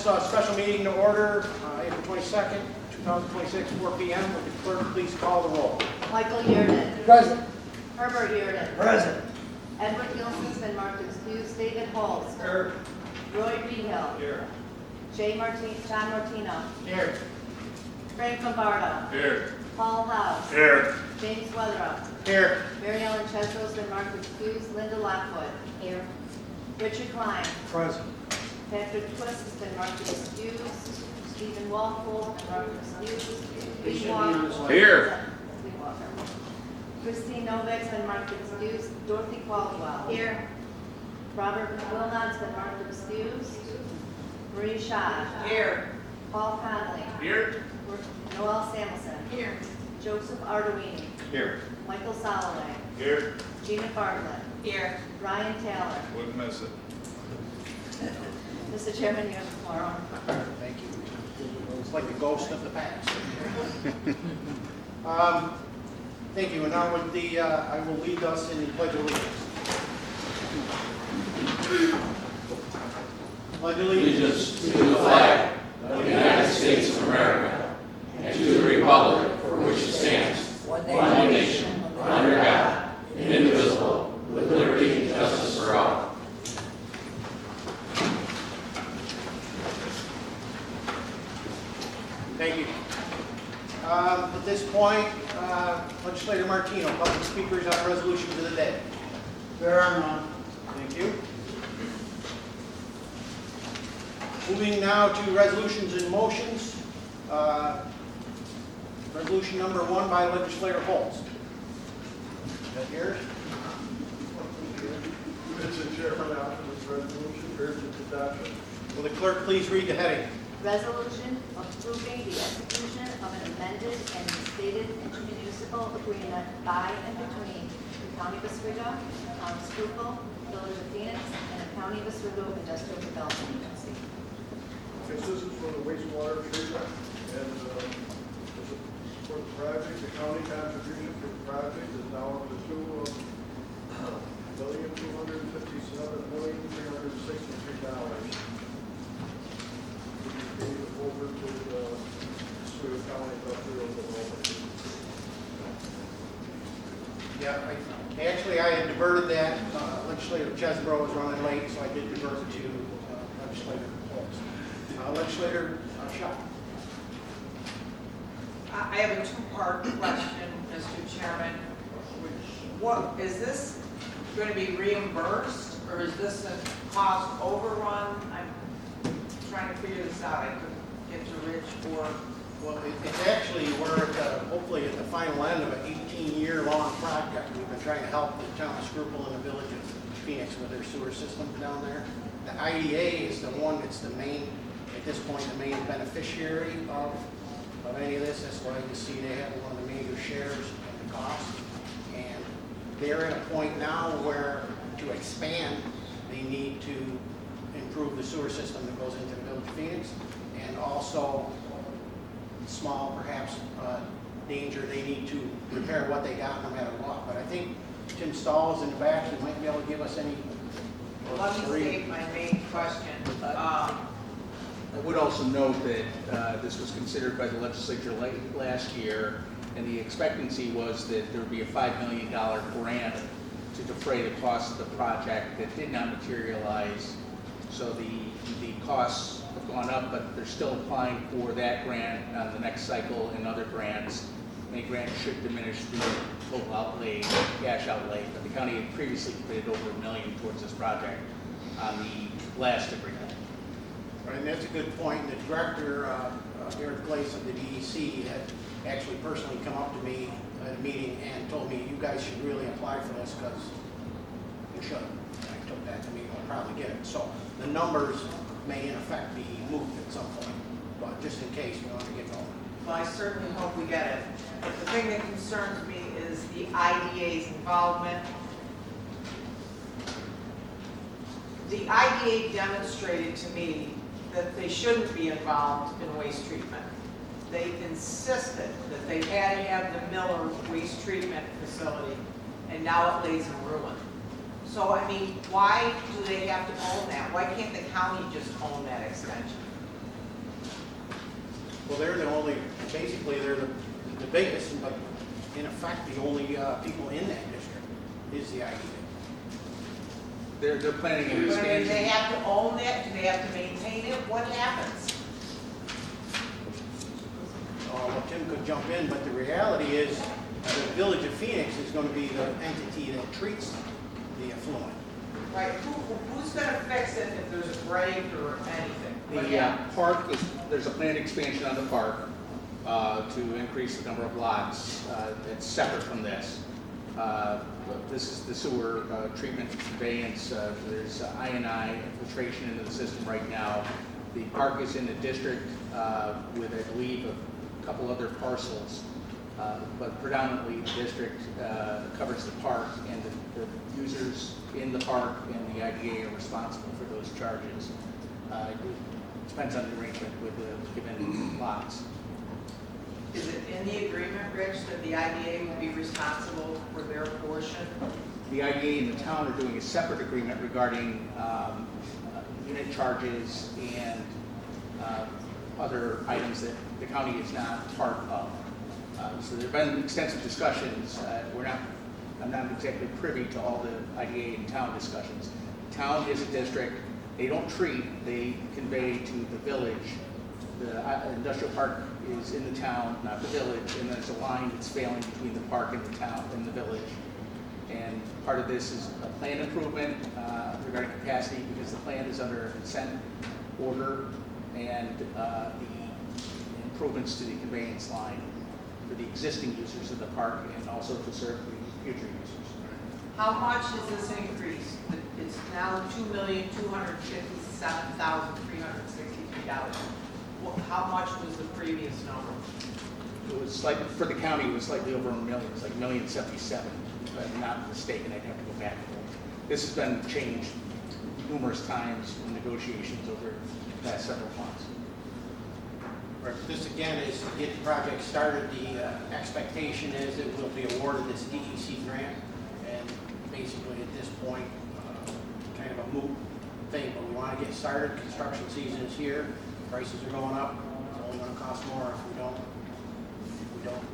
special meeting to order, April 22nd, 2026, 4 p.m. Would the clerk please call the roll? Michael Yearden. Present. Herbert Yearden. Present. Edward Gilson's been marked excused. David Holtz. Here. Roy Rehill. Here. John Martino. Here. Frank Lombardo. Here. Paul House. Here. James Weatherup. Here. Mary Ellen Chesrow's been marked excused. Linda Lockwood. Here. Richard Klein. Present. Patrick Twist has been marked excused. Stephen Walpole has been marked excused. Lee Walker. Here. Lee Walker. Christine Novak's been marked excused. Dorothy Caldwell. Here. Robert Wilnot's been marked excused. Marie Shaw. Here. Paul Conley. Here. Noel Samuelson. Here. Joseph Arduini. Here. Michael Soloway. Here. Gina Bartlett. Here. Ryan Taylor. Wouldn't miss it. Mr. Chairman, you have the floor. Thank you. It's like the ghost of the past. Thank you. And now with the, I will lead us in the Pledge of Allegiance. Pledge Allegiance to the flag of the United States of America and to the republic for which it stands, one nation, under God, indivisible, with liberty and justice for all. Thank you. At this point, Legislator Martino, public speakers on resolutions of the day. There are none. Thank you. Moving now to resolutions and motions. Resolution number 1 by Legislator Holtz. Is that yours? Mr. Chairman, after this resolution, urge its adoption. Will the clerk please read the heading? Resolution approving the execution of an amended and restated intermunicipal agreement by and between the County of Oswego, Town of Schuylkill, Village of Phoenix, and the County of Oswego Industrial Development Agency. Okay, this is for the wastewater treatment, and for the project, the county contribution for the project is now up to $2,257,363. Over to the Oswego County Industrial Development. Yeah, actually I had diverted that. Legislator Chesbro was running late, so I did divert it to Legislator Holtz. Legislator Shaw. I have a two-part question, Mr. Chairman. What, is this going to be reimbursed, or is this a cost overrun? I'm trying to figure this out. I couldn't get to Rich or... Well, it's actually, we're at hopefully at the final end of an 18-year-long project. We've been trying to help the town of Schuylkill and the village of Phoenix with their sewer system down there. The IDA is the one that's the main, at this point, the main beneficiary of any of this. That's why you see they have one of the major shares of the cost. And they're at a point now where to expand, they need to improve the sewer system that goes into the village of Phoenix, and also small, perhaps, danger, they need to repair what they got no matter what. But I think Tim Stahl is in the back, he might be able to give us any. Let me state my main question. I would also note that this was considered by the legislature late last year, and the expectancy was that there would be a $5 million grant to defray the cost of the project that did not materialize. So the costs have gone up, but they're still applying for that grant on the next cycle and other grants. Any grant should diminish the total outlay, cash outlay, but the county had previously committed over $1 million towards this project on the last agreement. Right, and that's a good point. The director, Eric Glaze of the DEC, had actually personally come up to me at a meeting and told me, you guys should really apply for this because you should. And I took that to me, I'll probably get it. So the numbers may in effect be moved at some point, but just in case we want to get going. Well, I certainly hope we get it. But the thing that concerns me is the IDA's involvement. The IDA demonstrated to me that they shouldn't be involved in waste treatment. They insisted that they had to have the Miller waste treatment facility, and now it lays in ruin. So, I mean, why do they have to own that? Why can't the county just own that extension? Well, they're the only, basically, they're the biggest, but in effect, the only people in that district is the IDA. They're planning an But I mean, they expansion. have to own it, do they have to maintain it, what happens? Well, Tim could jump in, but the reality is, the Village of Phoenix is gonna be the entity that treats the affluent. Right, who's gonna fix it if there's a break or anything? What The happens? park is, there's a planned expansion on the park to increase the number of lots. It's separate from this. This is the sewer treatment conveyance. There's I&I infiltration into the system right now. The park is in the district with, I believe, a couple other parcels. But predominantly, the district covers the park, and the users in the park and the IDA are responsible for those charges. It depends on the arrangement with the given lots. Is it in the agreement, Rich, that the IDA will be responsible for their portion? The IDA and the town are doing a separate agreement regarding unit charges and other items that the county is not part of. So there have been extensive discussions. I'm not exactly privy to all the IDA and town discussions. Town is a district. They don't treat, they convey to the village. The industrial park is in the town, not the village, and there's a line that's failing between the park and the town and the village. And part of this is a plan improvement regarding capacity, because the plan is under a consent order, and the improvements to the conveyance line for the existing users of the park and also to serve the future users. How much is this increase? It's now $2,257,363. How much was the previous number? It was slightly, for the county, it was slightly over $1 million. It was like $1,077,000, if I'm not mistaken. I'd have to go back and look. This has been changed numerous times in negotiations over the past several months. Right, this again is to get the project started. The expectation is it will be awarded this DEC grant, and basically at this point, kind of a moot thing, but we want to get started. Construction season is here, prices are going up, it's only going to cost more if we don't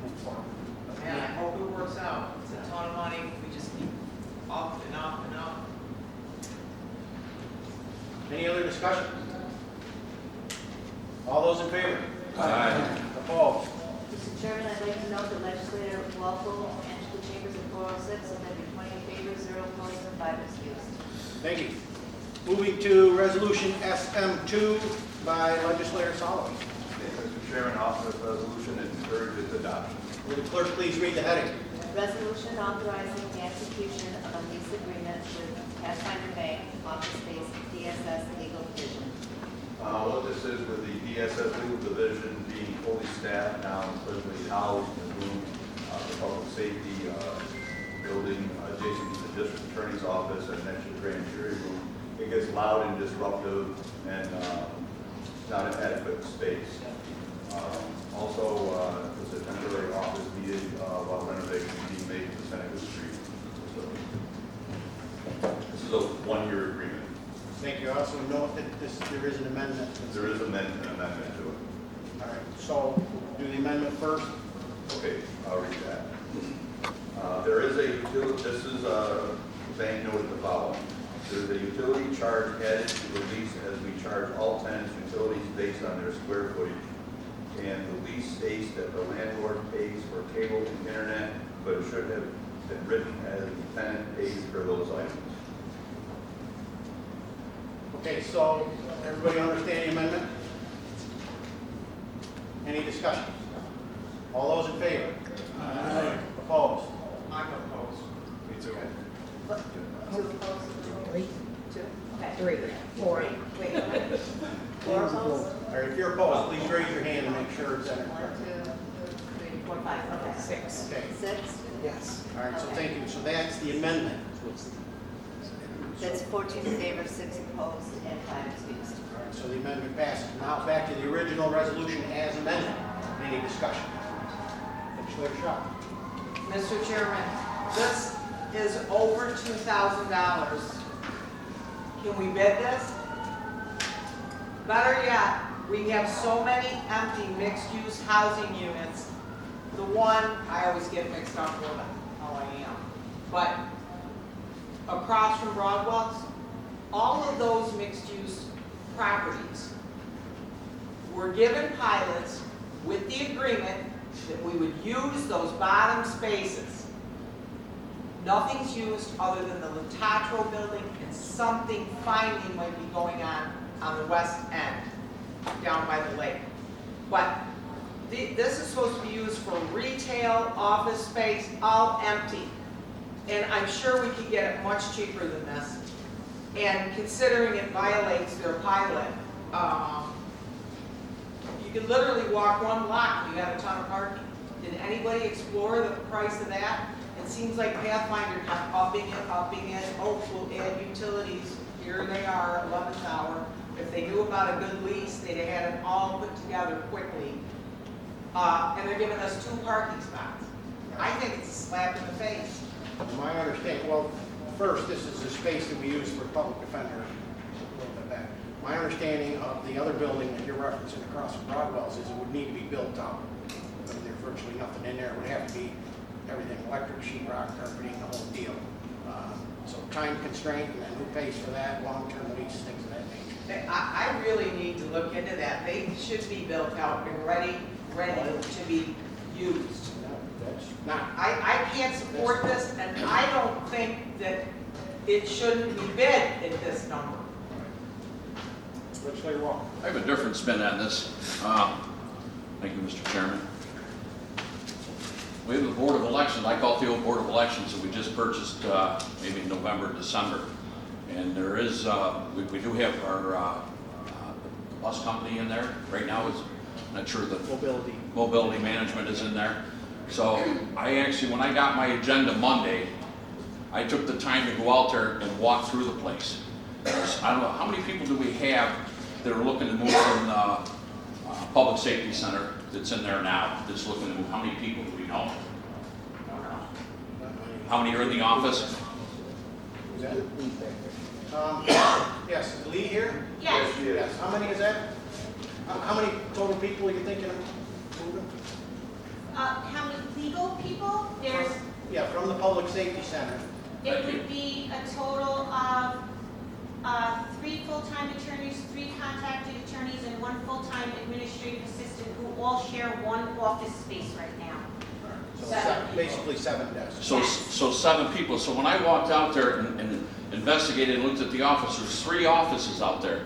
move forward. But Man, I hope it works out. It's a ton of money. We just keep up and up and up. Any other discussion? All those in favor? Aye. Opposed? Mr. Chairman, I'd like to note that legislator Walpole and the chambers of 406 have been 20 in favor, 0 opposed, and 5 excused. Thank you. Moving to resolution SM2 by legislator Solomon. Mr. Chairman, offer this resolution and encourage its adoption. Will the clerk please read the heading? Resolution authorizing the execution of a lease agreement with Pathfinder Bank, office space, DSS Legal Division. What this is with the DSS legal division being fully staffed now, especially housed in the room, the public safety building adjacent to the district attorney's office and next to the grand jury room. It gets loud and disruptive and not an adequate space. Also, there's a temporary office needed while renovation is being made to the Seneca Street. So this is a one-year agreement. Thank you. I also note that there is an amendment. There is an amendment to it. All right, so do the amendment first. Okay, I'll read that. There is a utility, this is a bank noted the following. There's a utility charge added to the lease as we charge all tenants utilities based on their square footage. And the lease states that the landlord pays for cable and internet, but it should have been written as the tenant pays for those items. Okay, so everybody understand the amendment? Any discussion? All those in favor? Opposed? I'm opposed. Me too. What? 2 opposed? 3, 2? Okay. 3, 4. Wait, wait. 4 opposed? All right, if you're opposed, please raise your hand and make sure it's in. 1, 2, 3, 4, 5, okay. 6. Okay, 6? Yes. all right, so thank you. So that's the amendment. That's 14 in favor, 6 opposed, and 5 excused. All right, so the amendment passes. Now back to the original resolution as amended. Any discussion? Legislator Shaw. Mr. Chairman, this is over $2,000. Can we bid this? better yet, we have so many empty mixed-use housing units. The one, I always get mixed up with how I am, but across from Broadwell's, all of those mixed-use properties were given pilots with the agreement that we would use those bottom spaces. Nothing's used other than the Latatro building, and something finally might be going on the west end, down by the lake. But this is supposed to be used for retail, office space, all empty. And I'm sure we could get it much cheaper than this. And considering it violates their pilot, you could literally walk one block and you got a ton of parking. Did anybody explore the price of that? It seems like Pathfinder kept upping it. Oh, we'll add utilities. Here they are, 11th hour. If they knew about a good lease, they'd have had it all put together quickly. And they're giving us 2 parking spots. I think it's a slap in the face. My understanding, well, first, this is the space that we use for public defender. A little bit back. My understanding of the other building that you're referencing across from Broadwell's is it would need to be built out. I mean, there's virtually nothing in there. It would have to be everything, electric, sheetrock, carpeting, the whole deal. So time constraint, and then who pays for that, long-term lease, things of that nature. I really need to look into that. They should be built out and ready to be used. No, that's not, I can't support this, and I don't think that it shouldn't be bid at this number. which they wrong. I have a different spin on this. Thank you, Mr. Chairman. We have the Board of Elections. I call it the old Board of Elections that we just purchased maybe in November, December. And there is, we do have our bus company in there. Right now, it's not sure the mobility management is in there. So I actually, when I got my agenda Monday, I took the time to go out there and walk through the place. I don't know, how many people do we have that are looking to move from the Public Safety Center that's in there now, that's looking to move? How many people do we know? How many are in the office? Is that? Yes, is Lee here? Yes. Yes, how many is that? How many total people are you thinking of moving? How many legal people? There's, Yeah, from the Public Safety Center. it would be a total of 3 full-time attorneys, 3 contracted attorneys, and 1 full-time administrative assistant who all share 1 office space right now. So basically 7 desks. So 7 people. So when I walked out there and investigated and looked at the office, there's 3 offices out there.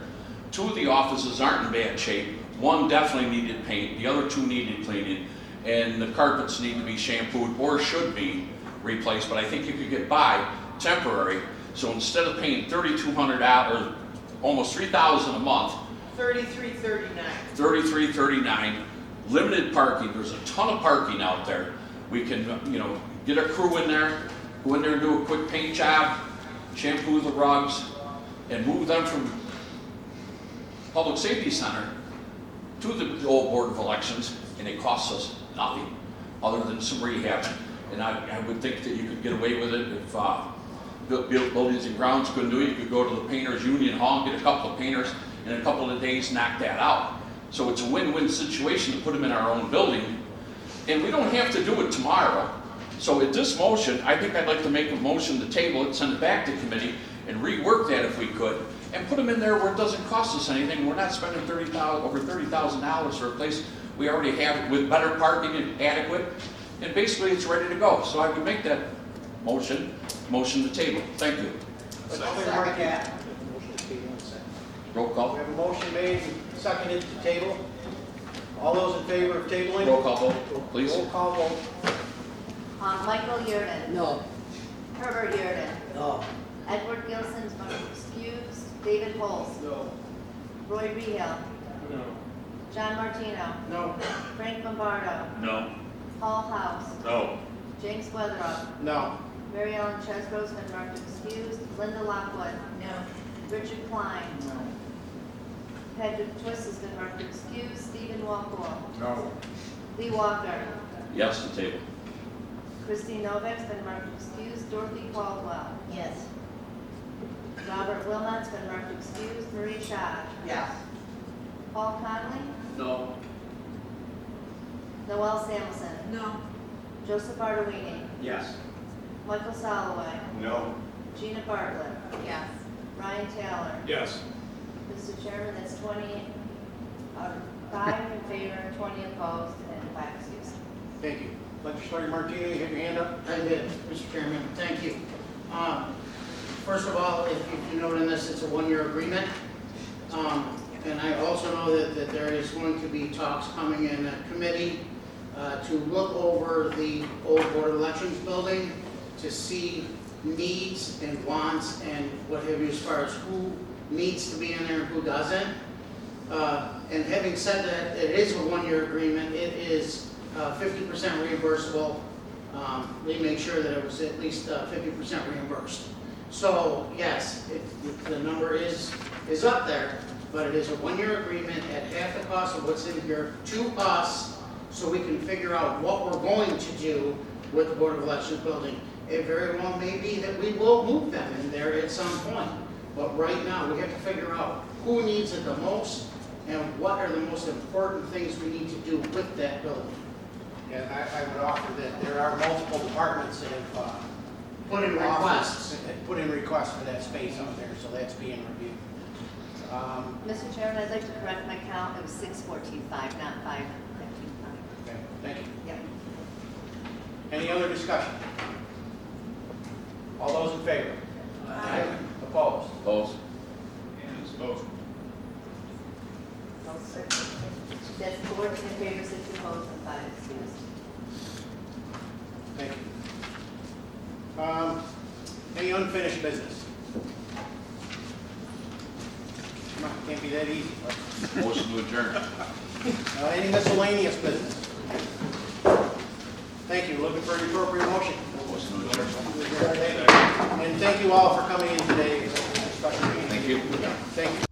2 of the offices aren't in bad shape. 1 definitely needed paint. The other 2 needed cleaning. And the carpets need to be shampooed or should be replaced. But I think you could get by temporary. So instead of paying $3,200, almost $3,000 a month, $33.39. $33.39, limited parking. There's a ton of parking out there. We can, get a crew in there, go in there and do a quick paint job, shampoo the rugs, and move them from Public Safety Center to the old Board of Elections, and it costs us nothing other than some rehabbing. And I would think that you could get away with it if Buildings and Grounds couldn't do it. You could go to the Painters Union Hall, get a couple of painters, in a couple of days knock that out. So it's a win-win situation to put them in our own building. And we don't have to do it tomorrow. So at this motion, I think I'd like to make a motion to table it, send it back to committee, and rework that if we could, and put them in there where it doesn't cost us anything. We're not spending over $30,000 for a place we already have with better parking and adequate, and basically it's ready to go. So I would make that motion to table. Thank you. Second that. Roll We call. have a motion made and seconded to table. All those in favor of tabling? Roll call vote, please. Roll call vote. Michael Yurden. No. Herbert Yurden. No. Edward Gilson is excused. David Holz. No. Roy Rehel. No. John Martino. No. Frank Lombardo. No. Paul House. No. James Weatherup. No. Mary Ellen Chesbro's been marked excused. Linda Lockwood. No. Richard Klein. No. Patrick Twist has been marked excused. Stephen Walpole. No. Lee Walker. Yes to table. Christine Novak's been marked excused. Dorothy Caldwell. Yes. Robert Wilmot's been marked excused. Marie Shaw. Yes. Paul Conley, No. Noel Samuelson, No. Joseph Arduini, Yes. Michael Soloway, No. Gina Bartlett, Yes. Ryan Taylor. Yes. Mr. Chairman, that's 5 in favor, 20 opposed, and 5 excused. Thank you. Legislator Martino, you had your hand up? I did, Mr. Chairman, thank you. First of all, if you note in this, it's a one-year agreement. And I also know that there is going to be talks coming in a committee to look over the old Board of Elections building to see needs and wants and what have you as far as who needs to be in there and who doesn't. And having said that, it is a one-year agreement. It is 50% reimbursable. We made sure that it was at least 50% reimbursed. So yes, the number is up there, but it is a one-year agreement at half the cost of what's in here to us, so we can figure out what we're going to do with the Board of Elections building. It very well may be that we will move them in there at some point, but right now we have to figure out who needs it the most and what are the most important things we need to do with that building. And I would offer that there are multiple departments that have Put in requests. put in requests for that space out there, so that's being reviewed. Mr. Chairman, I'd like to correct my count. It was 614.5, not 515.5. Okay, thank you. Yep. Any other discussion? All those in favor? Aye. Opposed? Opposed? That's 14 in favor, 6 opposed, and 5 excused. Thank you. Any unfinished business? Come on, can't be that easy. Motion to adjourn. Any miscellaneous business? Thank you. Looking for an appropriate motion. Motion to adjourn. And thank you all for coming in today. Special meeting. Thank you. Thank you.